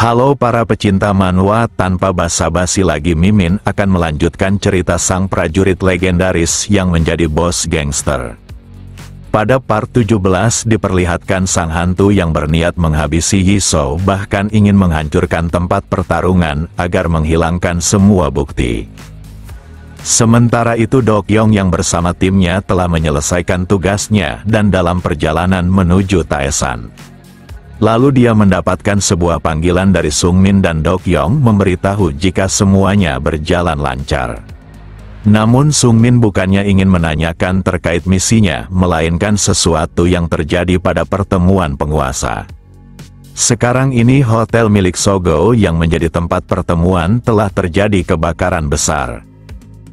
Halo para pecinta manhwa, tanpa basa-basi lagi Mimin akan melanjutkan cerita sang prajurit legendaris yang menjadi bos gangster. Pada part 17 diperlihatkan sang hantu yang berniat menghabisi Yisou, bahkan ingin menghancurkan tempat pertarungan agar menghilangkan semua bukti. Sementara itu Dokyong yang bersama timnya telah menyelesaikan tugasnya dan dalam perjalanan menuju Taesan. Lalu dia mendapatkan sebuah panggilan dari Sungmin dan Dokyong memberitahu jika semuanya berjalan lancar. Namun Sungmin bukannya ingin menanyakan terkait misinya, melainkan sesuatu yang terjadi pada pertemuan penguasa. Sekarang ini hotel milik Sogo yang menjadi tempat pertemuan telah terjadi kebakaran besar.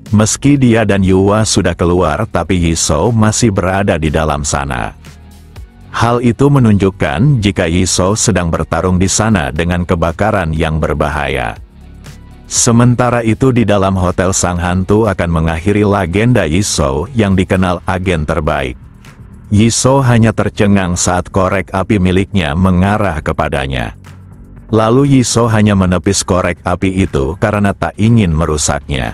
Meski dia dan Yuwa sudah keluar, tapi Yisou masih berada di dalam sana. Hal itu menunjukkan jika Yisou sedang bertarung di sana dengan kebakaran yang berbahaya. Sementara itu di dalam hotel sang hantu akan mengakhiri legenda Yisou yang dikenal agen terbaik. Yisou hanya tercengang saat korek api miliknya mengarah kepadanya. Lalu Yisou hanya menepis korek api itu karena tak ingin merusaknya.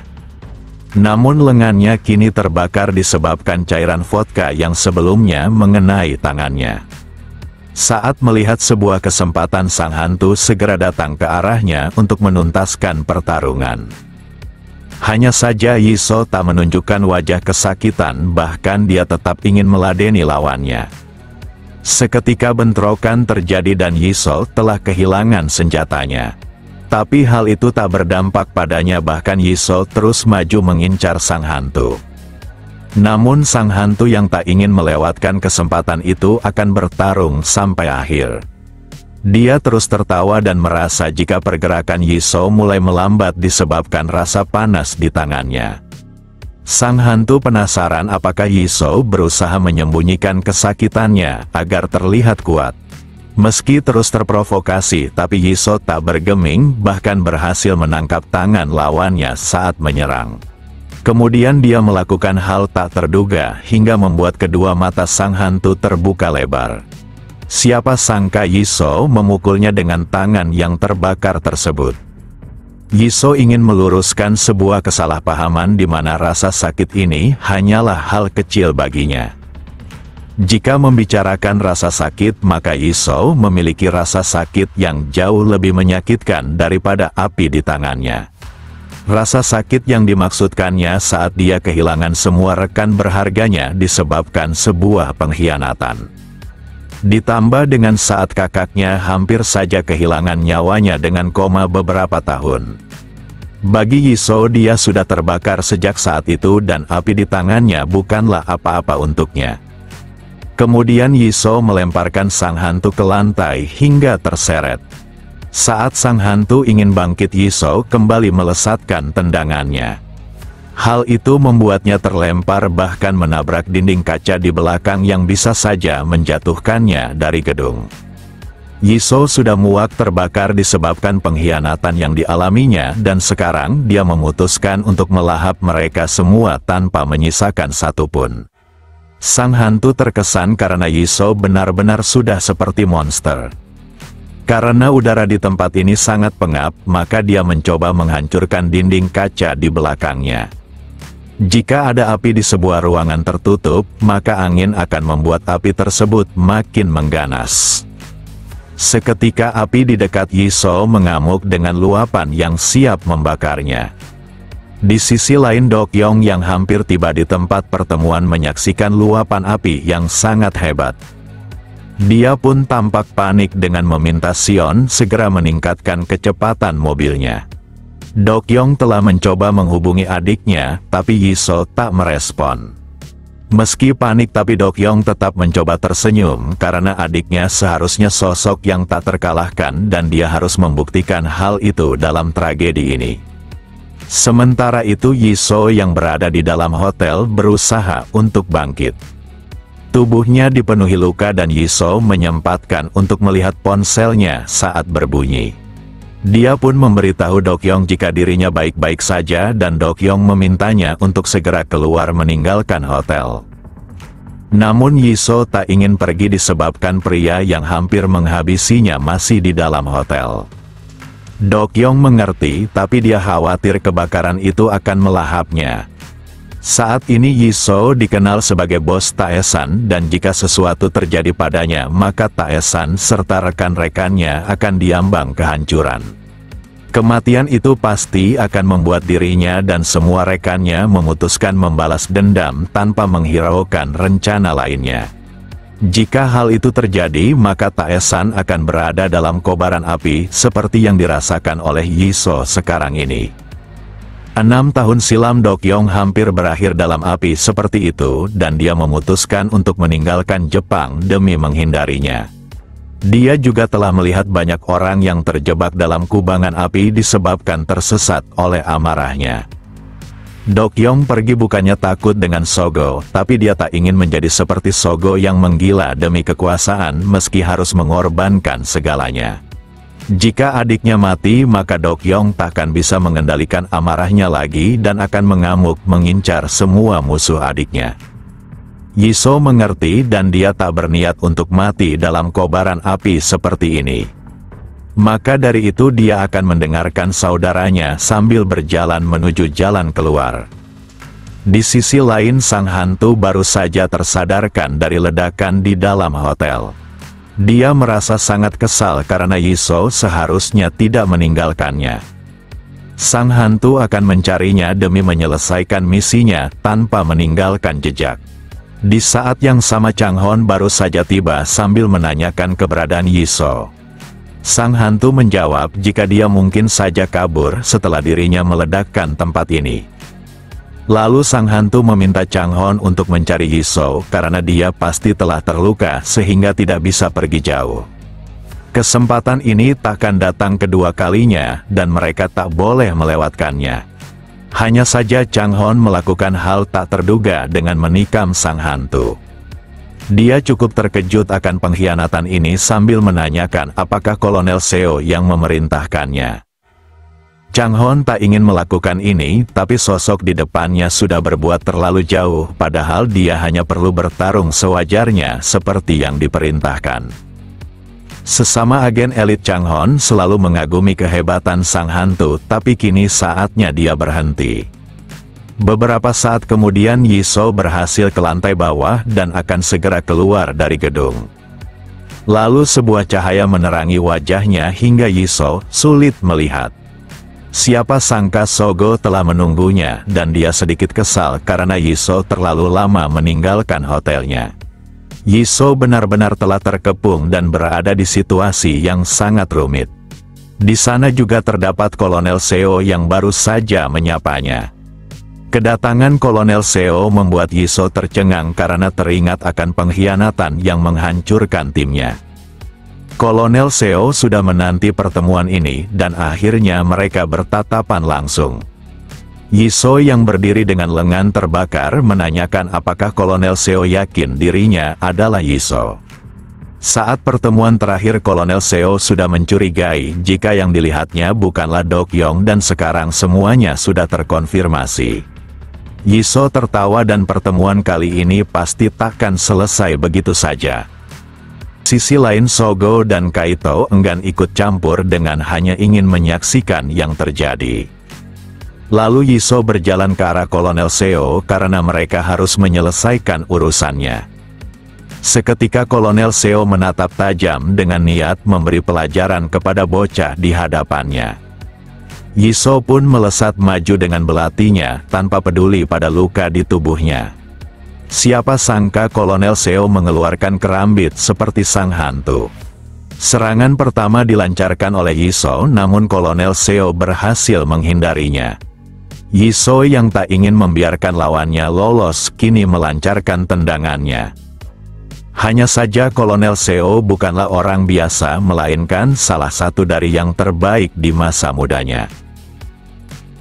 Namun lengannya kini terbakar disebabkan cairan vodka yang sebelumnya mengenai tangannya. Saat melihat sebuah kesempatan, sang hantu segera datang ke arahnya untuk menuntaskan pertarungan. Hanya saja Yisou tak menunjukkan wajah kesakitan, bahkan dia tetap ingin meladeni lawannya. Seketika bentrokan terjadi dan Yisou telah kehilangan senjatanya. Tapi hal itu tak berdampak padanya, bahkan Yisou terus maju mengincar sang hantu. Namun sang hantu yang tak ingin melewatkan kesempatan itu akan bertarung sampai akhir. Dia terus tertawa dan merasa jika pergerakan Yisou mulai melambat disebabkan rasa panas di tangannya. Sang hantu penasaran apakah Yisou berusaha menyembunyikan kesakitannya agar terlihat kuat. Meski terus terprovokasi, tapi Yisou tak bergeming, bahkan berhasil menangkap tangan lawannya saat menyerang. Kemudian dia melakukan hal tak terduga hingga membuat kedua mata sang hantu terbuka lebar. Siapa sangka Yisou memukulnya dengan tangan yang terbakar tersebut. Yisou ingin meluruskan sebuah kesalahpahaman di mana rasa sakit ini hanyalah hal kecil baginya. Jika membicarakan rasa sakit, maka Yisou memiliki rasa sakit yang jauh lebih menyakitkan daripada api di tangannya. Rasa sakit yang dimaksudkannya saat dia kehilangan semua rekan berharganya disebabkan sebuah pengkhianatan. Ditambah dengan saat kakaknya hampir saja kehilangan nyawanya dengan koma beberapa tahun. Bagi Yisou, dia sudah terbakar sejak saat itu dan api di tangannya bukanlah apa-apa untuknya. Kemudian Yisou melemparkan sang hantu ke lantai hingga terseret. Saat sang hantu ingin bangkit, Yisou kembali melesatkan tendangannya. Hal itu membuatnya terlempar bahkan menabrak dinding kaca di belakang yang bisa saja menjatuhkannya dari gedung. Yisou sudah muak terbakar disebabkan pengkhianatan yang dialaminya dan sekarang dia memutuskan untuk melahap mereka semua tanpa menyisakan satupun. Sang hantu terkesan karena Yisou benar-benar sudah seperti monster. Karena udara di tempat ini sangat pengap, maka dia mencoba menghancurkan dinding kaca di belakangnya. Jika ada api di sebuah ruangan tertutup, maka angin akan membuat api tersebut makin mengganas. Seketika api di dekat Yisou mengamuk dengan luapan yang siap membakarnya. Di sisi lain Dokyong yang hampir tiba di tempat pertemuan menyaksikan luapan api yang sangat hebat. Dia pun tampak panik dengan meminta Sion segera meningkatkan kecepatan mobilnya. Dokyong telah mencoba menghubungi adiknya, tapi Yisou tak merespon. Meski panik, tapi Dokyong tetap mencoba tersenyum karena adiknya seharusnya sosok yang tak terkalahkan dan dia harus membuktikan hal itu dalam tragedi ini. Sementara itu Yisou yang berada di dalam hotel berusaha untuk bangkit. Tubuhnya dipenuhi luka dan Yisou menyempatkan untuk melihat ponselnya saat berbunyi. Dia pun memberitahu Dokyong jika dirinya baik-baik saja dan Dokyong memintanya untuk segera keluar meninggalkan hotel. Namun Yiso tak ingin pergi disebabkan pria yang hampir menghabisinya masih di dalam hotel. Dokyong mengerti, tapi dia khawatir kebakaran itu akan melahapnya. Saat ini Yiso dikenal sebagai bos Taesan, dan jika sesuatu terjadi padanya maka Taesan serta rekan-rekannya akan diambang kehancuran. Kematian itu pasti akan membuat dirinya dan semua rekannya memutuskan membalas dendam tanpa menghiraukan rencana lainnya. Jika hal itu terjadi maka Taesan akan berada dalam kobaran api seperti yang dirasakan oleh Yiso sekarang ini. 6 tahun silam Dokyong hampir berakhir dalam api seperti itu, dan dia memutuskan untuk meninggalkan Jepang demi menghindarinya. Dia juga telah melihat banyak orang yang terjebak dalam kubangan api disebabkan tersesat oleh amarahnya. Dokyong pergi bukannya takut dengan Sogo, tapi dia tak ingin menjadi seperti Sogo yang menggila demi kekuasaan meski harus mengorbankan segalanya. Jika adiknya mati maka Dokyong takkan bisa mengendalikan amarahnya lagi dan akan mengamuk mengincar semua musuh adiknya. Yiso mengerti dan dia tak berniat untuk mati dalam kobaran api seperti ini. Maka dari itu dia akan mendengarkan saudaranya sambil berjalan menuju jalan keluar. Di sisi lain sang hantu baru saja tersadarkan dari ledakan di dalam hotel. Dia merasa sangat kesal karena Yiso seharusnya tidak meninggalkannya. Sang hantu akan mencarinya demi menyelesaikan misinya tanpa meninggalkan jejak. Di saat yang sama Changhon baru saja tiba sambil menanyakan keberadaan Yiso. Sang hantu menjawab jika dia mungkin saja kabur setelah dirinya meledakkan tempat ini. Lalu sang hantu meminta Changhon untuk mencari Yiso karena dia pasti telah terluka sehingga tidak bisa pergi jauh. Kesempatan ini takkan datang kedua kalinya dan mereka tak boleh melewatkannya. Hanya saja Changhon melakukan hal tak terduga dengan menikam sang hantu. Dia cukup terkejut akan pengkhianatan ini sambil menanyakan apakah Kolonel Seo yang memerintahkannya. Changhon tak ingin melakukan ini, tapi sosok di depannya sudah berbuat terlalu jauh, padahal dia hanya perlu bertarung sewajarnya seperti yang diperintahkan. Sesama agen elit Changhon selalu mengagumi kehebatan sang hantu, tapi kini saatnya dia berhenti. Beberapa saat kemudian Yiso berhasil ke lantai bawah dan akan segera keluar dari gedung. Lalu sebuah cahaya menerangi wajahnya hingga Yiso sulit melihat. Siapa sangka Sogo telah menunggunya dan dia sedikit kesal karena Yiso terlalu lama meninggalkan hotelnya. Yiso benar-benar telah terkepung dan berada di situasi yang sangat rumit. Di sana juga terdapat Kolonel Seo yang baru saja menyapanya. Kedatangan Kolonel Seo membuat Yiso tercengang karena teringat akan pengkhianatan yang menghancurkan timnya. Kolonel Seo sudah menanti pertemuan ini dan akhirnya mereka bertatapan langsung. Yiso yang berdiri dengan lengan terbakar menanyakan apakah Kolonel Seo yakin dirinya adalah Yiso. Saat pertemuan terakhir Kolonel Seo sudah mencurigai jika yang dilihatnya bukanlah Dokyong dan sekarang semuanya sudah terkonfirmasi. Yiso tertawa dan pertemuan kali ini pasti takkan selesai begitu saja. Sisi lain Sogo dan Kaito enggan ikut campur dengan hanya ingin menyaksikan yang terjadi. Lalu Yiso berjalan ke arah Kolonel Seo karena mereka harus menyelesaikan urusannya. Seketika Kolonel Seo menatap tajam dengan niat memberi pelajaran kepada bocah di hadapannya. Yiso pun melesat maju dengan belatinya tanpa peduli pada luka di tubuhnya. Siapa sangka Kolonel Seo mengeluarkan kerambit seperti sang hantu. Serangan pertama dilancarkan oleh Yiso, namun Kolonel Seo berhasil menghindarinya. Yiso yang tak ingin membiarkan lawannya lolos kini melancarkan tendangannya. Hanya saja Kolonel Seo bukanlah orang biasa melainkan salah satu dari yang terbaik di masa mudanya.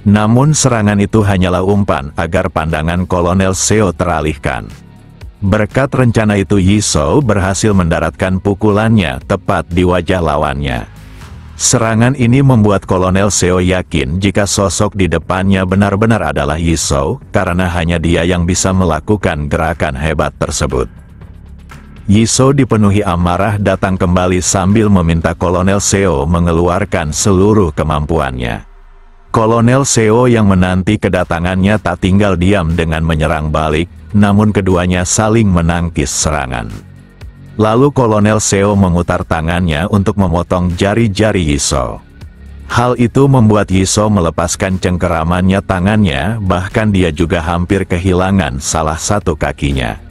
Namun serangan itu hanyalah umpan agar pandangan Kolonel Seo teralihkan. Berkat rencana itu Yiso berhasil mendaratkan pukulannya tepat di wajah lawannya. Serangan ini membuat Kolonel Seo yakin jika sosok di depannya benar-benar adalah Yiso, karena hanya dia yang bisa melakukan gerakan hebat tersebut. Yisou dipenuhi amarah datang kembali sambil meminta Kolonel Seo mengeluarkan seluruh kemampuannya. Kolonel Seo yang menanti kedatangannya tak tinggal diam dengan menyerang balik, namun keduanya saling menangkis serangan. Lalu Kolonel Seo memutar tangannya untuk memotong jari-jari Yisou. Hal itu membuat Yisou melepaskan cengkeramannya tangannya, bahkan dia juga hampir kehilangan salah satu kakinya.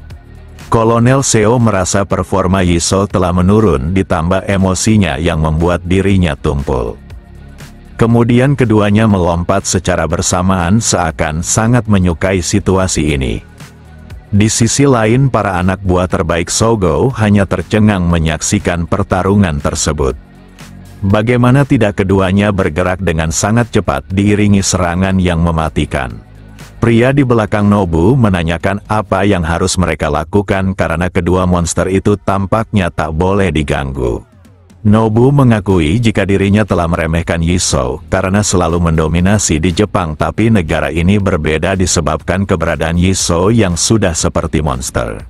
Kolonel Seo merasa performa Yisou telah menurun ditambah emosinya yang membuat dirinya tumpul. Kemudian keduanya melompat secara bersamaan seakan sangat menyukai situasi ini. Di sisi lain para anak buah terbaik Sogo hanya tercengang menyaksikan pertarungan tersebut. Bagaimana tidak keduanya bergerak dengan sangat cepat diiringi serangan yang mematikan. Pria di belakang Nobu menanyakan apa yang harus mereka lakukan karena kedua monster itu tampaknya tak boleh diganggu. Nobu mengakui jika dirinya telah meremehkan Yisou karena selalu mendominasi di Jepang, tapi negara ini berbeda disebabkan keberadaan Yisou yang sudah seperti monster.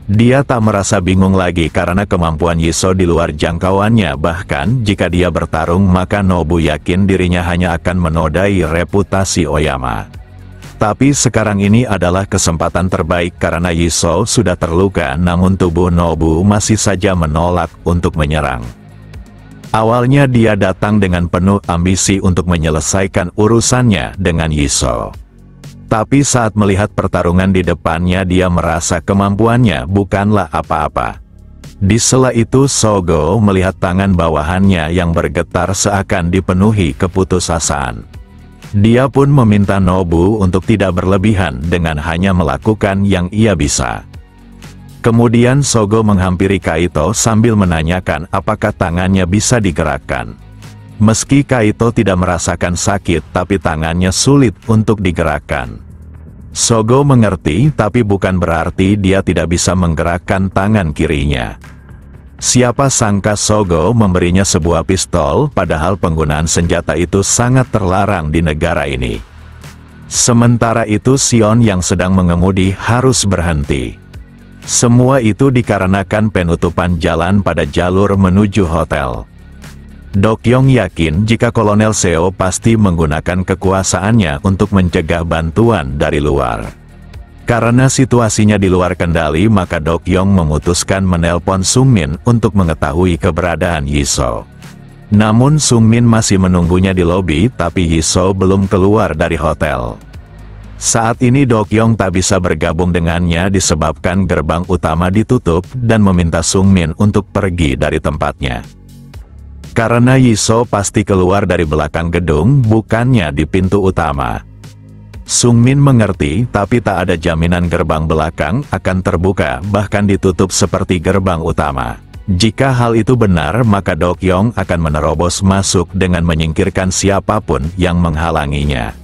Dia tak merasa bingung lagi karena kemampuan Yisou di luar jangkauannya, bahkan jika dia bertarung maka Nobu yakin dirinya hanya akan menodai reputasi Oyama. Tapi sekarang ini adalah kesempatan terbaik karena Yisou sudah terluka, namun tubuh Nobu masih saja menolak untuk menyerang. Awalnya dia datang dengan penuh ambisi untuk menyelesaikan urusannya dengan Yisou. Tapi saat melihat pertarungan di depannya dia merasa kemampuannya bukanlah apa-apa. Di sela itu Sogo melihat tangan bawahannya yang bergetar seakan dipenuhi keputusasaan. Dia pun meminta Nobu untuk tidak berlebihan dengan hanya melakukan yang ia bisa. Kemudian Sogo menghampiri Kaito sambil menanyakan apakah tangannya bisa digerakkan. Meski Kaito tidak merasakan sakit, tapi tangannya sulit untuk digerakkan. Sogo mengerti, tapi bukan berarti dia tidak bisa menggerakkan tangan kirinya. Siapa sangka Sogo memberinya sebuah pistol, padahal penggunaan senjata itu sangat terlarang di negara ini. Sementara itu Sion yang sedang mengemudi harus berhenti. Semua itu dikarenakan penutupan jalan pada jalur menuju hotel. Dokyong yakin jika Kolonel Seo pasti menggunakan kekuasaannya untuk mencegah bantuan dari luar. Karena situasinya di luar kendali, maka Dokyong memutuskan menelpon Sungmin untuk mengetahui keberadaan Yisou. Namun Sungmin masih menunggunya di lobi, tapi Yisou belum keluar dari hotel. Saat ini Dokyong tak bisa bergabung dengannya disebabkan gerbang utama ditutup dan meminta Sungmin untuk pergi dari tempatnya. Karena Yisou pasti keluar dari belakang gedung, bukannya di pintu utama. Sungmin mengerti, tapi tak ada jaminan gerbang belakang akan terbuka, bahkan ditutup seperti gerbang utama. Jika hal itu benar, maka Dokyong akan menerobos masuk dengan menyingkirkan siapapun yang menghalanginya.